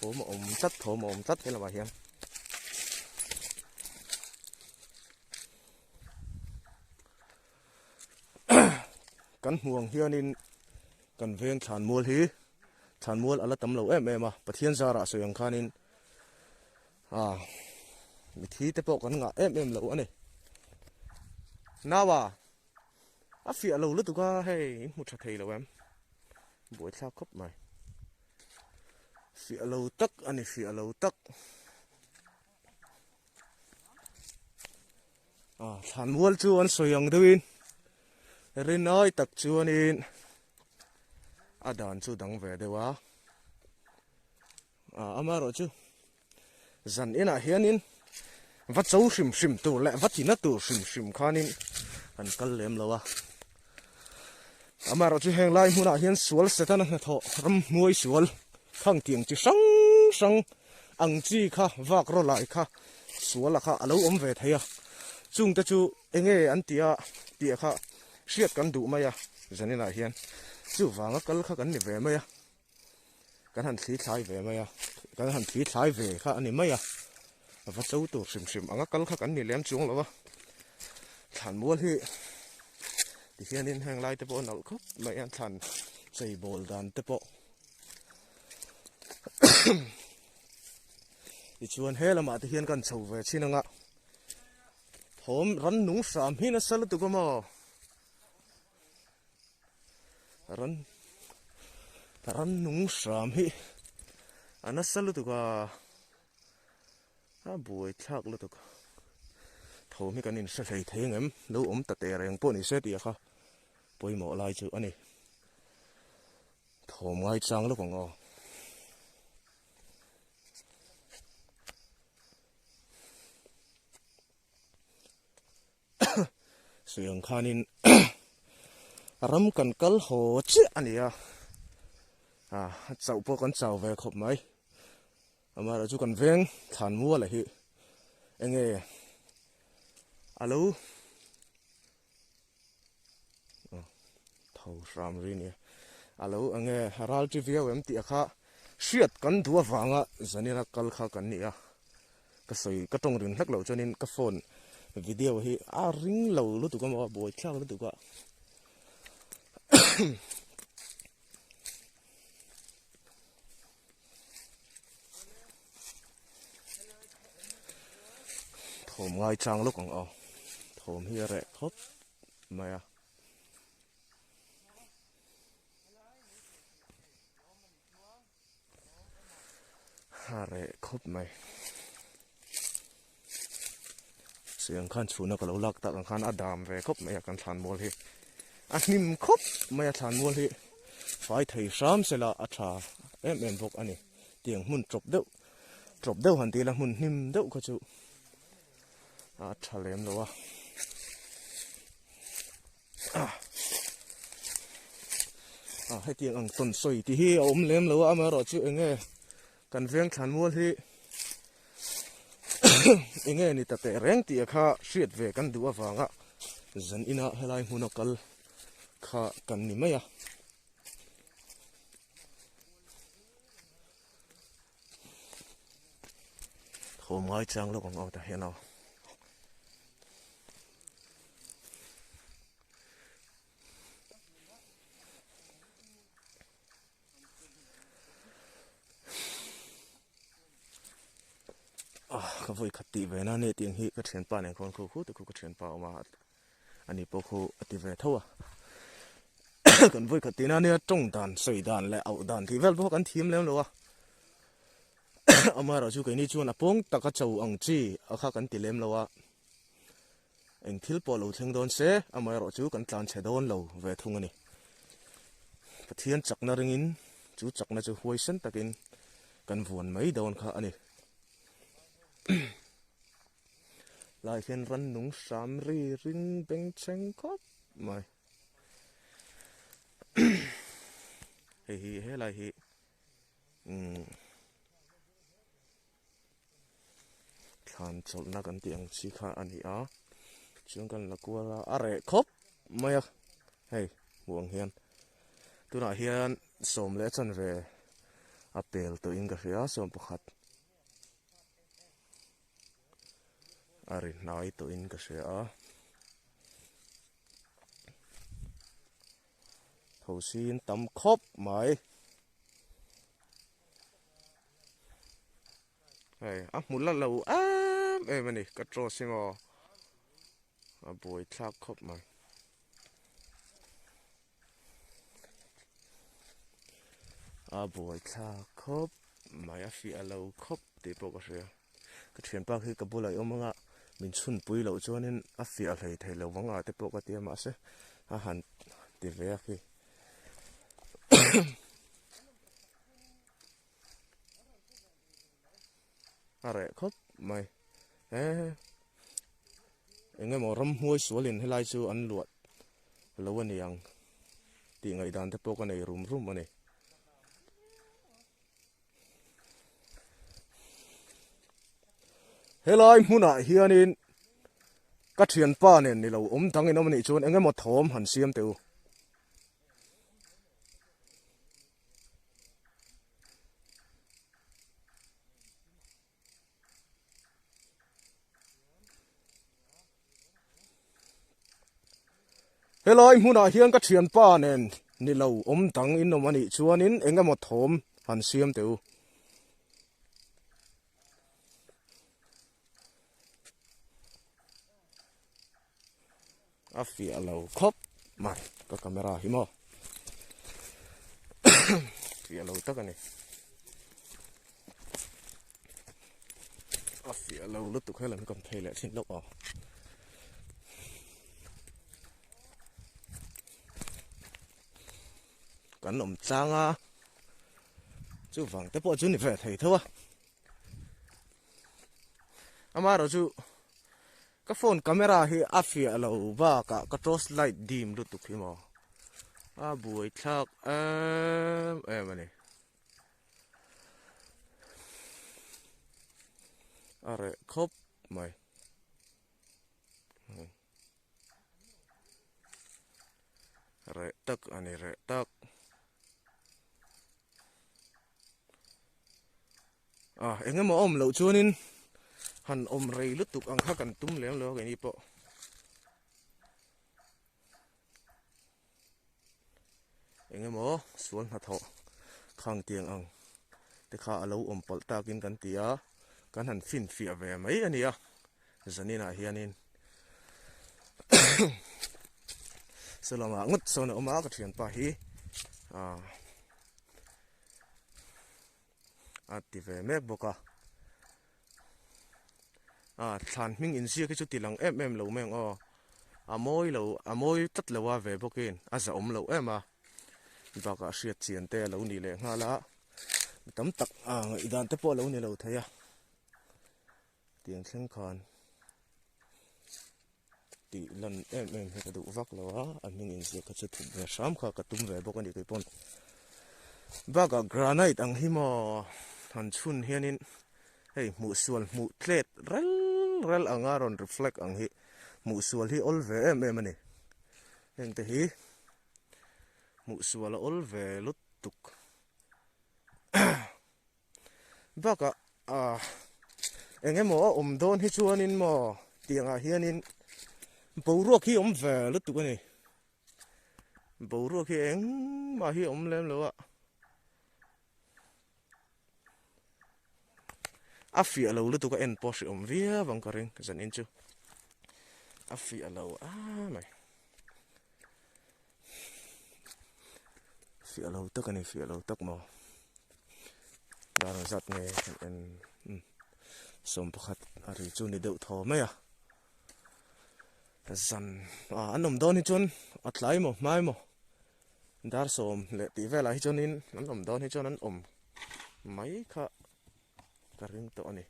thổ mà ôm tất thế là bà hiền cắn huồng hiền in cần ven chán mua là tấm lẩu em mà bát thiên gia ra soi ang khanin mi thi te pok kan nga em lẩu này nawa a fi lẩu lu tu ka hey mu tha thei lo em buổi thao khop mày fi lẩu tak ani fi lẩu tak chán mua chu an soi ang doin rin nói tak chu anin adan chu dang ve dewa amaro chu zan ina hianin vắt dấu sim tu lẹ vắt chỉ nát tu sim khanin an kal lem lawa amaro chu heng lai huna hian sual setan na tho ram muai sual khang tiang chi sang ang chi kha vak ro lai kha sual kha alo om ve theya chung ta chu enge an tia kha siat kan du maya zanina hian chu wanga kal kha kan ni ve maya kan han thli thlai ve maya kan han thli thlai ve kha ani maya va chau tu sim anga kal kha kan ni lem chung lawa than mual hi ti hian in hang lai te po nal khop mai an than chei bol dan te po ti chuan helama ti hian kan chho ve chinanga thom ran nung sam hi na sal tu ko mo ran nung sam hi ana sal tu ka buổi thác lu tu thầu mi kanin sa thei thei ngem lo ta te reng po ni se ti kha poi mo lai chu ani thom ngai chang lu kong o suyang khanin ram kan kal ho chi ania chau po kan chau ve khop mai amara chu kan veng than mua la hi enge alo thau ram ri ni alo enge haral ti via em ti kha siat kan duwa wanga zanina kal kha kan ni ka soi ka tong rin hak lo chonin ka phone video hi ring lo lu tu ka ma boi thak lu tu ka thom ngai chang lu kong o thom hi re khop maya re khop mai siang khan chuna ka lo lak ta kan khan adam ve khop maya kan than mol hi nim khop maya than mol hi fai thei sam sela atha em bok ani tiang mun drop deuh han ti la mun nim deuh ka chu thalem lo hai tiang ang ton soi ti hi om lem lo ama ro chu enge kan veng than mol hi enge ni ta te reng ti kha siat ve kan du awanga zan ina helai hunakal kha kan ni maya thom ngai chang lo kong au ta hian ka voi khati ve na ne tiang hi ka thian pa ne khon khu tu ka thian pa ma ani po khu ati ve thawa kan voi khati na ne tong dan soi dan le au dan thi vel bo kan thim lem lo amara chu kai ni chuan apong taka chau ang chi akha kan ti lem lo eng thil po lo thleng don se amara chu kan tlan che don lo ve thung ani pathian chakna ringin chu chakna chu huai san takin kan vuan mai don kha ani lại phiên rắn núng sám ri rin beng cheng khop mày he lại he khan chol na kan tiang chi kha ani chung kan la kwa are khop maya hey buang hian tu na hian som le chan ve apel to in ka hria som pakhat ari nai to in ka hria thosin tam khop mai hey a mulla lo mani ka tro simo a boi thak khop mai a boi thak khop mai a fi alo khop te po ka hria ka thian pa khi ka bulai omanga min chun pui lo chuanin a fi a hlei thei lo wanga te po ka tiama se a han ti ve khi are khop mai enge mo ram huai sualin helai chu an luat lo ani yang ti ngai dan te po ka nei rum ani helai huna hianin ka thian pa nen ni lo tangin omani chuan enge mo thom han siam teu helai huna hian ka thian pa nen ni lo tangin omani chuanin enge mo thom han siam teu a fi alo khop mai ka camera hi mo fi alo tak ani a fi alo lu tu khelan kam thei le thin lo a kan changa chu wang te po chu ni ve thei thawa ama ro chu ka phone camera hi a fi alo ba ka torch light dim lu tu khi mo a buai thak mani are khop mai re tak ani re tak enge mo lo chuanin han rei lu tuk ang kha kan tum leng lo ke ni po enge mo sual na tho khang tiang ang te kha alo pal takin kan tia kan han fin fi ave mai ania zanina hianin salama ngut sona oma ka thian pa hi ti ve mek boka than ming in sia ke chu tilang em lo meng amoi tat lawa ve bokin aza lo ema baka hriat chian te lo ni le ngala tam tak idan te po lo ni lo thaya tiang thleng khan ti lan em he ka du vak lawa an ming in sia ka chu thu ve sham kha ka tum ve bokani ke pon baka granite ang himo han chun hianin hei mu sual mu tlet rel angaron reflect ang hi mu sual hi ol ve ani heng te hi mu sual ol ve lutuk baka enge mo don hi chuanin mo tianga hianin boruak hi ve lutuk ani boruak hi eng ma hi lem lo a fi alo lu tu ka en posh via bang ka ring zan in chu a fi alo mai fi alo tak ani fi alo tak mo dar zat nge en som pakhat ari chu ni deuh thaw mai zan anom don hi chun atlai mo mai mo dar som le ti vela hi chunin anom don hi chun an mai kha ka ring to ani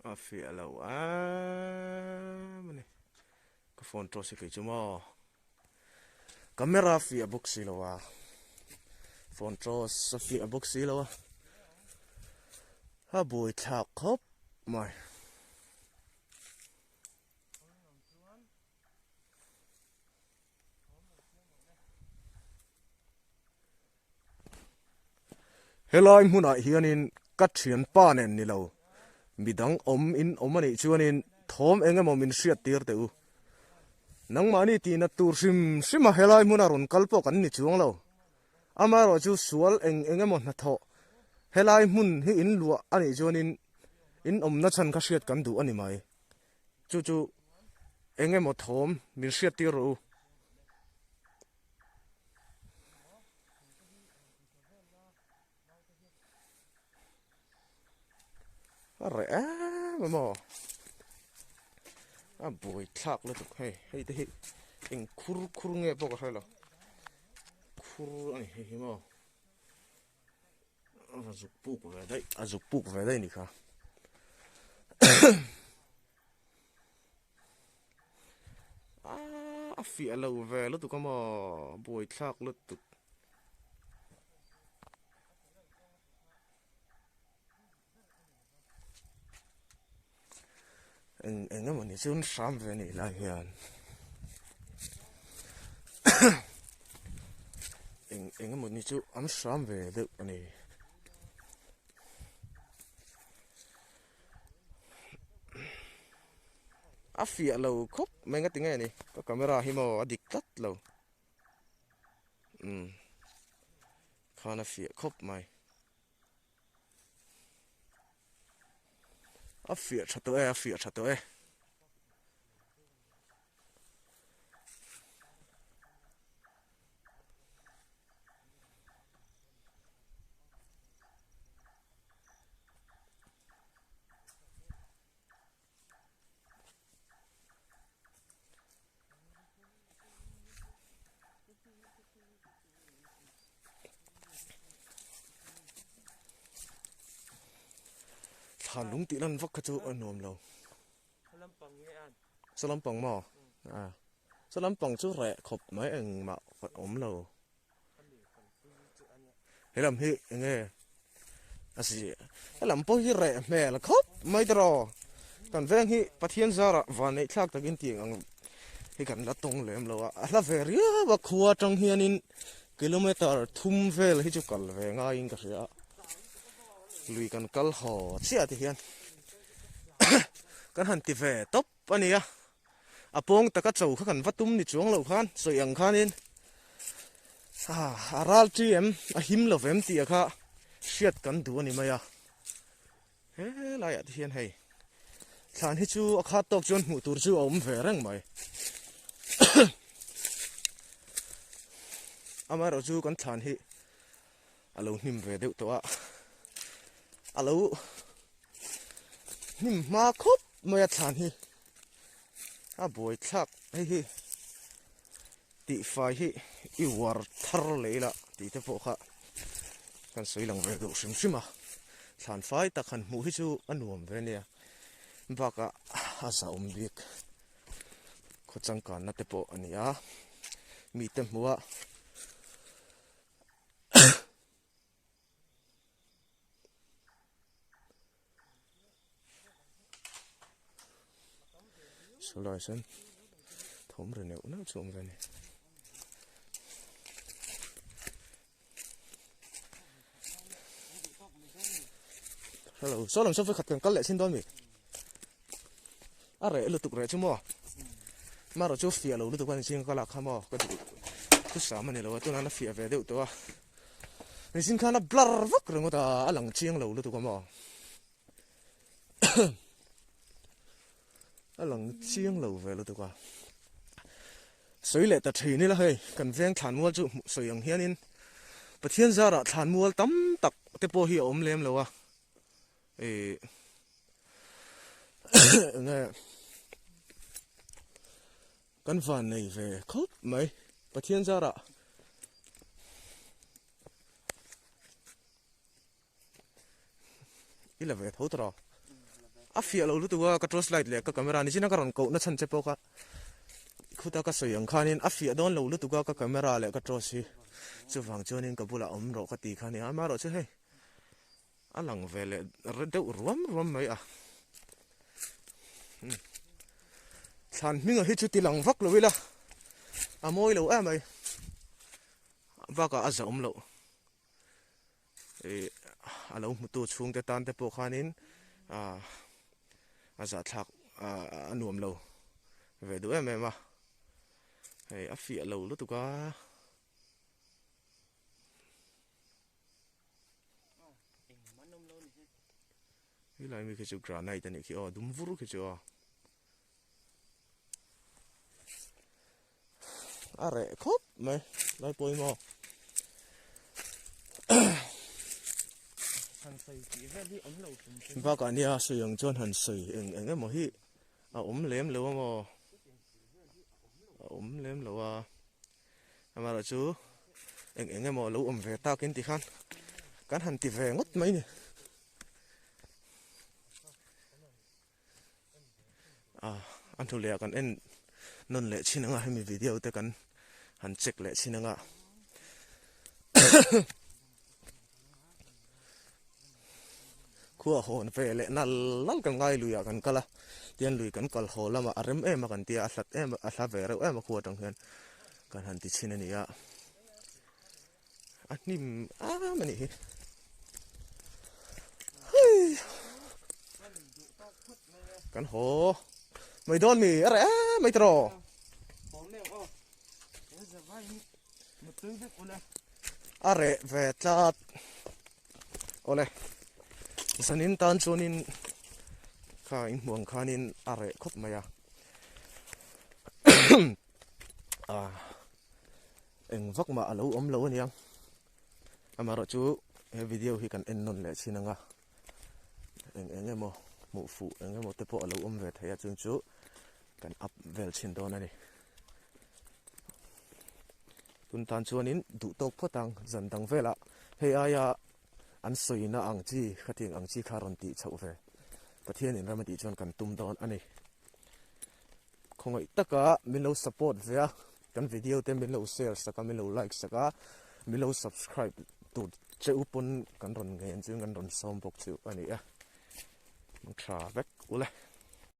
a fi alo mani ka phone to si ke chumo camera fi a box si lo phone cho Sophia boxy lo ha bùi thạc khóc mày hello em muốn hiền in cắt chuyện pa nên ni lo midang in ani chuan in thom engemaw min hriat tir teu nang mani tina tur sim helai mun arun kalpo kan ni chuang lo amaro chu sual engemaw na tho helai mun hi in lua ani chuan in na chan ka hriat kan du ani mai chu engemaw thom min hriat tir ro are mamo a boi thak le tuk hei te hi eng khur nge pok a hlo khur ani hi mo azuk puk ve dai ni kha a fi alo ve lo tuk mo boi thak lo tuk engemaw ni chun sam ve ni la hian engemaw ni chu am sam ve deuh ani a fia lo khop menga tinga ni ka camera hi mo adik tat lo khana fia khop mai a fia thato e than lung ti lan vak kha chu anom lo salampang mo salampang chu re khop mai eng ma om lo helam hi nge asi helam po hi re me la khop mai dro kan veng hi pathian zara van nei thlak takin tiang ang hi kan la tong lem lo a la ve ria ba khuwa tang hianin kilometer thum vel hi chu kal ve nga in ka ria lui kan kal ho chia ti hian kan han ti ve top ania apong taka chau kha kan vatum ni chuang lo khan soyang khanin aral tm a him lo vem ti kha hriat kan du ani maya he lai at hian hei than hi chu a kha tok chon mu tur chu om ve rang mai amaro chu kan than hi alo nim ve deuh to a alo nim ma khop maya than hi a boi thak hi ti fai hi i war thar leila ti te po kha kan soi lang ve do sim than fai ta khan mu hi chu anuam ve nia baka asa bik kho changkan na te po ania mi te muwa solai sen thom re ne una chum ve ne hello so lam so fe khat kan kal le sin don mi are lu tuk re chu mo ma ro chu fia lo lu tuk kan sin kala kha mo ka tu sa ma ne lo tu na na fia ve de to a ni sin khana blar vak reng ta alang chiang lo lu tuk mo alang chiang lo ve lu tuk a soi le ta thi ni la hei kan veng than mual chu soyang hianin pathian zara than mual tam tak te po hi om lem lo a nghe căn van này về khóc mấy pathian zara ý là về thấu tao à phía lâu lúc tôi qua cái trust light lệ cái camera này chỉ nó cái rồng cậu nó chân chế bao cả khu ta cái sợi yang khanin a phía đón lâu lúc tụi cái camera lại cái trò xí chú vàng cho nên cái bula ống rồi cái tì khanin ama rồi chứ hay a lăng về lại rất đâu ruom mấy à sàn mình ở hết chút tì lăng vắc rồi là à môi lâu em mày và cả azom lâu à lâu một tổ chung để tan để bộ khanin giả thạc nuông lâu về đuổi em mà hay áp phía lâu lúc tụi cái cái này mình cái chỗ granite này này kia đúng vuru cái chỗ rẻ khóc mày lại bôi mò và cả nhà sử dụng cho hành sử anh em mà hi lém lâu mà lém lâu mà là chú anh em mà lâu về tao kiến tí khăn cán hành tí về ngất mấy nè anh thu lệ cần anh nôn lệ chi năng hay mi video te cần hành check lệ chi năng khua hồn về lệ nal lal cần ngay lùi cần kala tiền lùi cần kal hồ lama arem em mà cần tia asat em asat về rồi em mà khua trong hen cần hành tí chi năng này anh nim mà nè cần hồ mày đón mì rẻ mày trò rẻ về chặt ole sanin tan chonin khain muang khanin rẻ khop maya eng vak ma alo lo niang amaro chu video hi kan en non le chinanga eng emo mu fu eng emo te po alo về thaya chung chu kan up vel chin don ani tun tan chuanin du tok photang zan dang vela he aya an soina ang chi khating ang chi kharon ti chau ve pathian in ramati chon kan tum don ani khongoi taka milo support ve kan video te milo share saka milo like saka milo subscribe tu che upon kan ron ngen chu kan ron som bok chu ani a mang tha vek ule